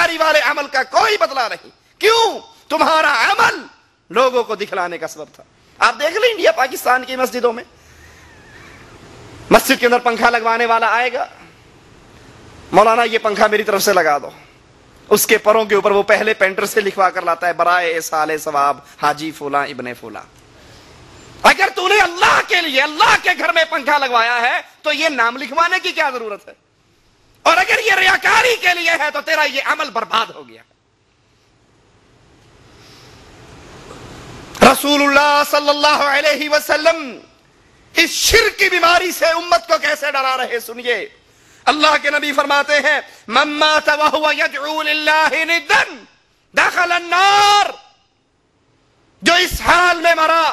ریاکاری والے عمل کا کوئی بدلہ نہیں. کیوں؟ تمہارا عمل لوگوں کو دکھلانے کا سبب تھا. آپ دیکھ لیں انڈیا پاکستان کی مسجدوں میں مسجد کے اندر پنکھا لگوانے والا آئے گا, مولانا یہ پنکھا میری طرف سے لگا دو, اس کے پروں کے اوپر وہ پہلے پینٹر سے لکھوا کر لاتا ہے برائے ایصال ثواب حاجی فلاں ابن فلاں. اگر تو نے اللہ کے لیے اللہ کے گھر میں پنکھا لگوایا ہے تو یہ نام لکھوانے کی کیا ضرورت ہے؟ اور اگر یہ ریاکاری کے لیے ہے تو تیرا یہ عمل برباد ہو گیا. رسول اللہ صلی اللہ علیہ وسلم اس شرک کی بیماری سے امت کو کیسے ڈرا رہے سنیے. اللہ کے نبی فرماتے ہیں من مات وهو يدعو لله ندا دخل النار. جو اس حال میں مرا,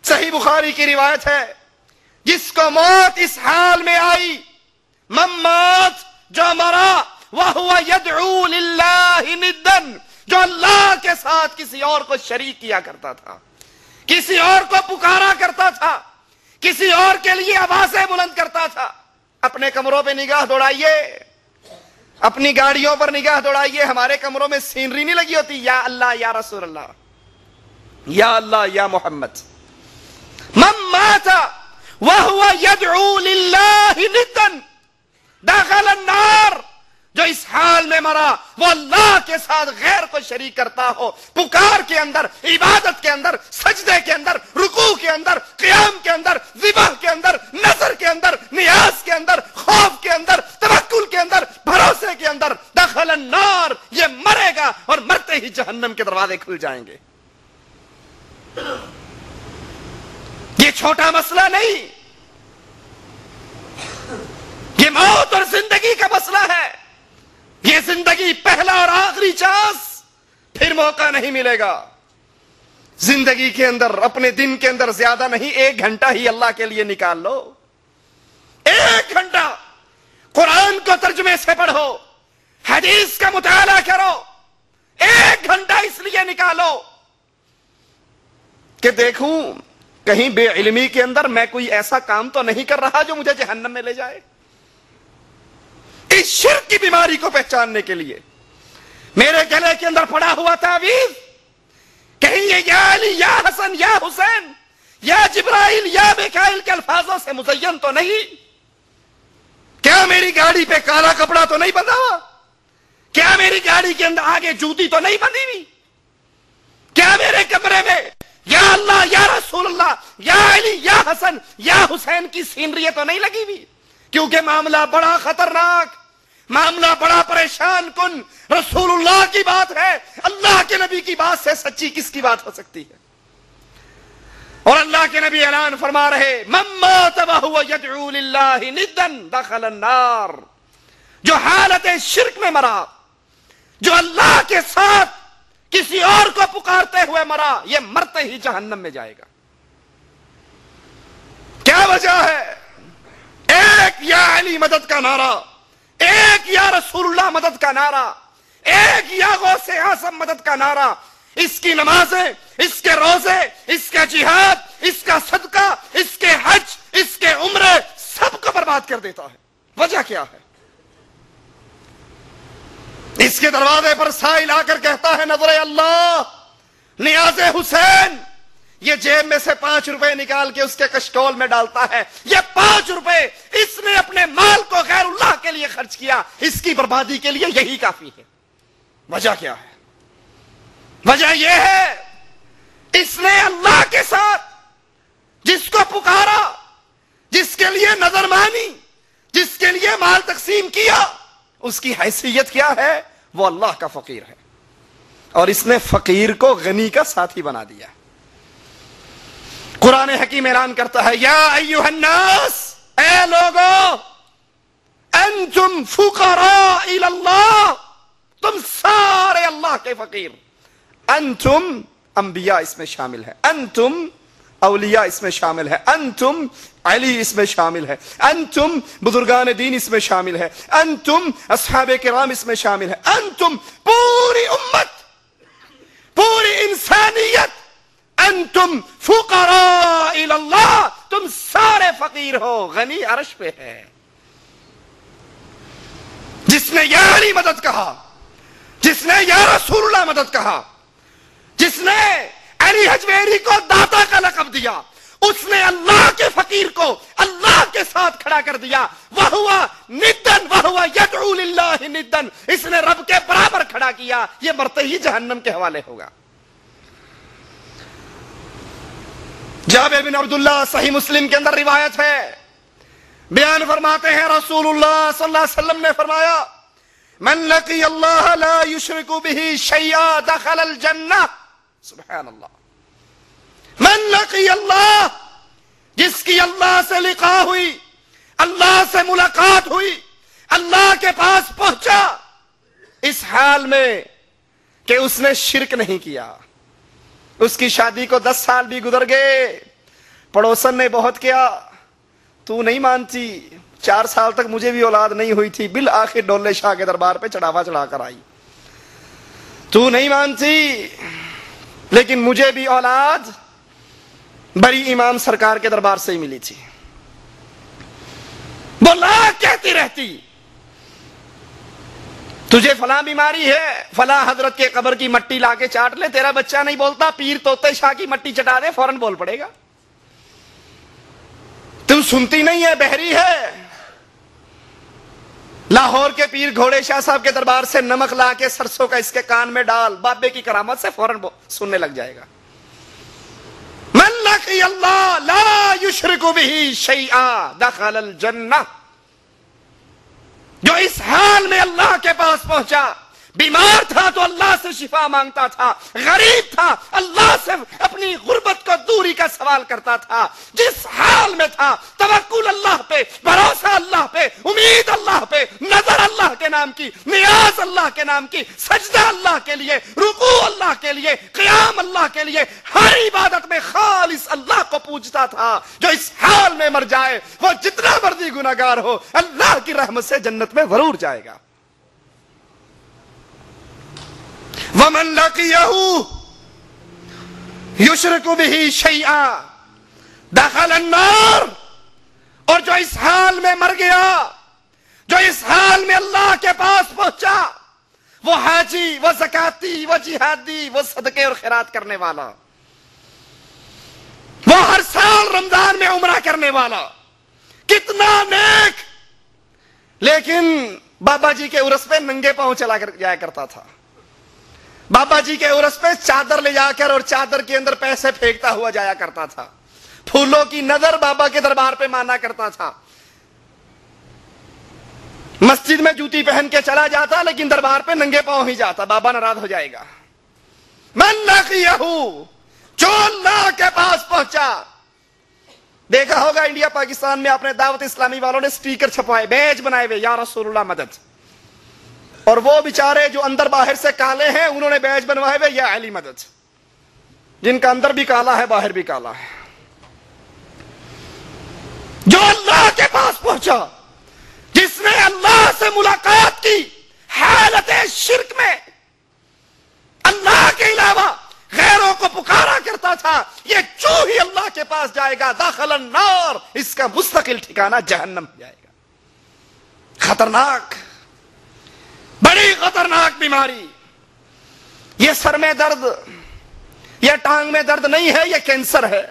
صحیح بخاری کی روایت ہے, جس کو موت اس حال میں آئی, من مات جو مرا وهو يدعو لله ندا, جو اللہ کے ساتھ کسی اور کو شریک کیا کرتا تھا, کسی اور کو پکارا کرتا تھا, کسی اور کے لیے آوازیں بلند کرتا تھا. اپنے کمروں پہ نگاہ دوڑائیے, اپنی گاڑیوں پر نگاہ دوڑائیے, ہمارے کمروں میں سینری نہیں لگی ہوتی یا اللہ یا رسول اللہ یا اللہ یا محمد. من مات وهو يدعو لله ندا دخل النار. جو اس حال میں مرا وہ اللہ کے ساتھ غیر کو شریک کرتا ہو, پکار کے اندر, عبادت کے اندر, سجدے کے اندر, رکوع کے اندر, قیام کے اندر, ذبح کے اندر, نظر کے اندر, نیاز کے اندر, خوف کے اندر, توکل کے اندر, بھروسے کے اندر, دخل النار. یہ مرے گا اور مرتے ہی جہنم کے دروازے کھل جائیں گے. یہ چھوٹا مسئلہ نہیں, یہ موت اور زندگی کا مسئلہ ہے. یہ زندگی پہلا اور آخری چانس, پھر موقع نہیں ملے گا. زندگی کے اندر, اپنے دن کے اندر زیادہ نہیں, 1 گھنٹہ ہی اللہ کے لیے نکال لو. 1 گھنٹہ قرآن کو ترجمے سے پڑھو, حدیث کا مطالعہ کرو. 1 گھنٹہ اس لیے نکالو کہ دیکھوں کہیں بے علمی کے اندر میں کوئی ایسا کام تو نہیں کر رہا جو مجھے جہنم میں لے جائے. اس شرک کی بیماری کو پہچاننے کے لیے میرے گلے کے اندر پڑا ہوا تعویذ کہیں یہ یا علی یا حسن یا حسین یا جبرائیل یا میکائیل کے الفاظوں سے مزین تو نہیں؟ کیا میری گاڑی پہ کالا کپڑا تو نہیں بندھا ہوا؟ کیا میری گاڑی کے اندر آگے جوتی تو نہیں بندھی ہوئی؟ کیا میرے کمرے میں یا اللہ یا رسول اللہ یا علی یا حسن یا حسین کی سینری تو نہیں لگی ہوئی؟ کیونکہ معاملہ بڑا خطرناک, معاملہ بڑا پریشان کن. رسول اللہ کی بات ہے, اللہ کے نبی کی بات سے سچی کس کی بات ہو سکتی ہے؟ اور اللہ کے نبی اعلان فرما رہے من مات وهو يدعو لله ندا دخل النار. جو حالت شرک میں مرا, جو اللہ کے ساتھ کسی اور کو پکارتے ہوئے مرا, یہ مرتے ہی جہنم میں جائے گا. کیا وجہ ہے؟ ایک یا علی مدد کا نعرہ, ایک یا رسول اللہ مدد کا نعرہ, ایک یا غوث اعظم مدد کا نعرہ. اس کی نمازیں, اس کے روزے, اس کا جہاد, اس کا صدقہ, اس کے حج, اس کے عمرے سب کو برباد کر دیتا ہے. وجہ کیا ہے؟ اس کے دروازے پر سائل آ کر کہتا ہے نظر اللہ, نیاز حسین. یہ جیب میں سے 5 روپے نکال کے اس کے کشکول میں ڈالتا ہے. یہ 5 روپے اس نے اپنے مال کو غیر اللہ کے لیے خرچ کیا, اس کی بربادی کے لیے یہی کافی ہے. وجہ کیا ہے؟ وجہ یہ ہے اس نے اللہ کے ساتھ جس کو پکارا, جس کے لیے نظر مانی, جس کے لیے مال تقسیم کیا, اس کی حیثیت کیا ہے؟ وہ اللہ کا فقیر ہے, اور اس نے فقیر کو غنی کا ساتھی بنا دیا. قرآن حکیم اعلان کرتا ہے یا ایھا الناس, اے لوگو, انتم فقراء الی اللہ, تم سارے اللہ کے فقیر. انتم انبیاء اس میں شامل ہے, انتم اولیاء اس میں شامل ہے, انتم علی اس میں شامل ہے, انتم بزرگان دین اس میں شامل ہے, انتم اصحاب کرام اس میں شامل ہے, انتم پوری امت, پوری انسانیت, انتم فقراء الی اللہ, تم سارے فقیر ہو. غنی عرش پہ ہے. جس نے یا علی مدد کہا, جس نے یا رسول اللہ مدد کہا، جس نے علی حجویری کو داتا کا لقب دیا، اس نے اللہ کے فقیر کو اللہ کے ساتھ کھڑا کر دیا۔ وَهُوَ نِدًّا وَهُوَ يَدْعُو لِلَّهِ نِدًّا، اس نے رب کے برابر کھڑا کیا، یہ مرتے ہی جہنم کے حوالے ہوگا۔ جابر بن عبداللہ صحیح مسلم کے اندر روایت ہے، بیان فرماتے ہیں رسول اللہ صلی اللہ علیہ وسلم نے فرمایا من لقی اللہ لا یشرک بہ شیئا دخل الجنہ۔ سبحان اللہ۔ من لقی اللہ، جس کی اللہ سے لقاء ہوئی، اللہ سے ملاقات ہوئی، اللہ کے پاس پہنچا اس حال میں کہ اس نے شرک نہیں کیا۔ اس کی شادی کو 10 سال بھی گزر گئے، پڑوسن نے بہت کیا، تو نہیں مانتی، 4 سال تک مجھے بھی اولاد نہیں ہوئی تھی، بالآخر ڈولے شاہ کے دربار پہ چڑھاوا چڑھا کر آئی، تو نہیں مانتی، لیکن مجھے بھی اولاد بڑی امام سرکار کے دربار سے ہی ملی تھی۔ بولا کہتی رہتی تجھے فلاں بیماری ہے، فلاں حضرت کے قبر کی مٹی لا کے چاٹ لے، تیرا بچہ نہیں بولتا، پیر توتے شاہ کی مٹی چٹا دے فوراً بول پڑے گا۔ تم سنتی نہیں ہے، بہری ہے۔ لاہور کے پیر گھوڑے شاہ صاحب کے دربار سے نمک لا کے سرسوں کا اس کے کان میں ڈال، بابے کی کرامت سے فوراً سننے لگ جائے گا۔ من لقی اللہ لا یشرک بہ شیئا دخل الجنہ، جو اس حال میں اللہ کے پاس پہنچا، بیمار تھا تو اللہ سے شفا مانگتا تھا، غریب تھا اللہ سے اپنی غربت کو دوری کا سوال کرتا تھا، جس حال میں تھا توکل اللہ پہ، بھروسہ اللہ پہ، امید اللہ پہ، نظر اللہ کے نام کی، نیاز اللہ کے نام کی، سجدہ اللہ کے لیے، رکوع اللہ کے لیے، قیام اللہ کے لیے، ہر عبادت میں خالص اللہ کو پوجتا تھا، جو اس حال میں مر جائے وہ جتنا مرضی گناہگار ہو اللہ کی رحمت سے جنت میں ضرور جائے گا۔ وَمَن لَقِيَهُ يُشْرِكُ بِهِ شَيْئًا دَخَلَ النَّارِ، اور جو اس حال میں مر گیا، جو اس حال میں اللہ کے پاس پہنچا، وہ حاجی، وہ زکاتی، وہ جہادی، وہ صدقے اور خیرات کرنے والا، وہ ہر سال رمضان میں عمرہ کرنے والا، کتنا نیک، لیکن بابا جی کے عرس پہ ننگے پاؤں چلا کر جایا کرتا تھا، بابا جی کے عرس پہ چادر لے جا کر اور چادر کے اندر پیسے پھینکتا ہوا جایا کرتا تھا، پھولوں کی نظر بابا کے دربار پہ مانا کرتا تھا، مسجد میں جوتی پہن کے چلا جاتا لیکن دربار پہ ننگے پاؤں ہی جاتا، بابا ناراض ہو جائے گا۔ من لقیہ، جو اللہ کے پاس پہنچا۔ دیکھا ہوگا انڈیا پاکستان میں آپ نے دعوت اسلامی والوں نے سٹیکر چھپوائے، بیج بنائے ہوئے، یا رسول اللہ مدد، اور وہ بیچارے جو اندر باہر سے کالے ہیں انہوں نے بیج بنوائے ہوئے یا علی مدد، جن کا اندر بھی کالا ہے باہر بھی کالا ہے۔ جو اللہ کے پاس پہنچا، جس نے اللہ سے ملاقات کی حالت شرک میں، اللہ کے علاوہ غیروں کو پکارا کرتا تھا، یہ جو ہی اللہ کے پاس جائے گا داخل النار، اس کا مستقل ٹھکانہ جہنم جائے گا۔ خطرناک، بڑی خطرناک بیماری۔ یہ سر میں درد، یہ ٹانگ میں درد نہیں ہے، یہ کینسر ہے۔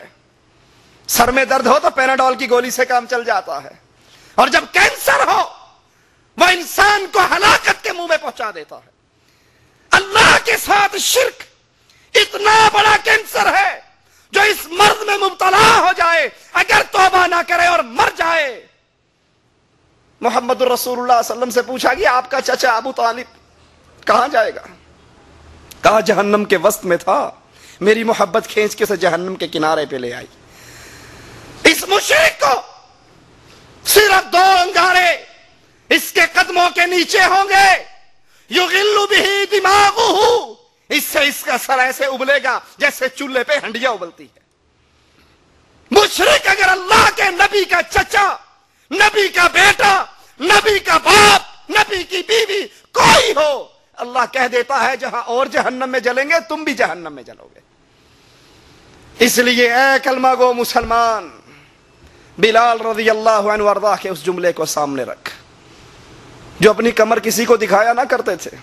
سر میں درد ہو تو پیناڈول کی گولی سے کام چل جاتا ہے، اور جب کینسر ہو وہ انسان کو ہلاکت کے منہ میں پہنچا دیتا ہے۔ اللہ کے ساتھ شرک اتنا بڑا کینسر ہے جو اس مرض میں مبتلا ہو جائے، اگر توبہ نہ کرے اور مر جائے۔ محمد الرسول اللہ صلی اللہ علیہ وسلم سے پوچھا گیا آپ کا چچا ابو طالب کہاں جائے گا؟ کہا جہنم کے وسط میں تھا، میری محبت کھینچ کے اسے جہنم کے کنارے پہ لے آئی۔ اس مشرک کو صرف 2 انگارے اس کے قدموں کے نیچے ہوں گے، یغل بہ دماغہ، اس سے اس کا سر ایسے ابلے گا جیسے چولہے پہ ہنڈیا ابلتی ہے۔ مشرک اگر اللہ کے نبی کا چچا، نبی کا بیٹا، نبی کا باپ، نبی کی بیوی کوئی ہو، اللہ کہہ دیتا ہے جہاں اور جہنم میں جلیں گے تم بھی جہنم میں جلو گے۔ اس لیے اے کلمہ گو مسلمان، بلال رضی اللہ عنہ وارضاہ کے اس جملے کو سامنے رکھ، جو اپنی کمر کسی کو دکھایا نہ کرتے تھے۔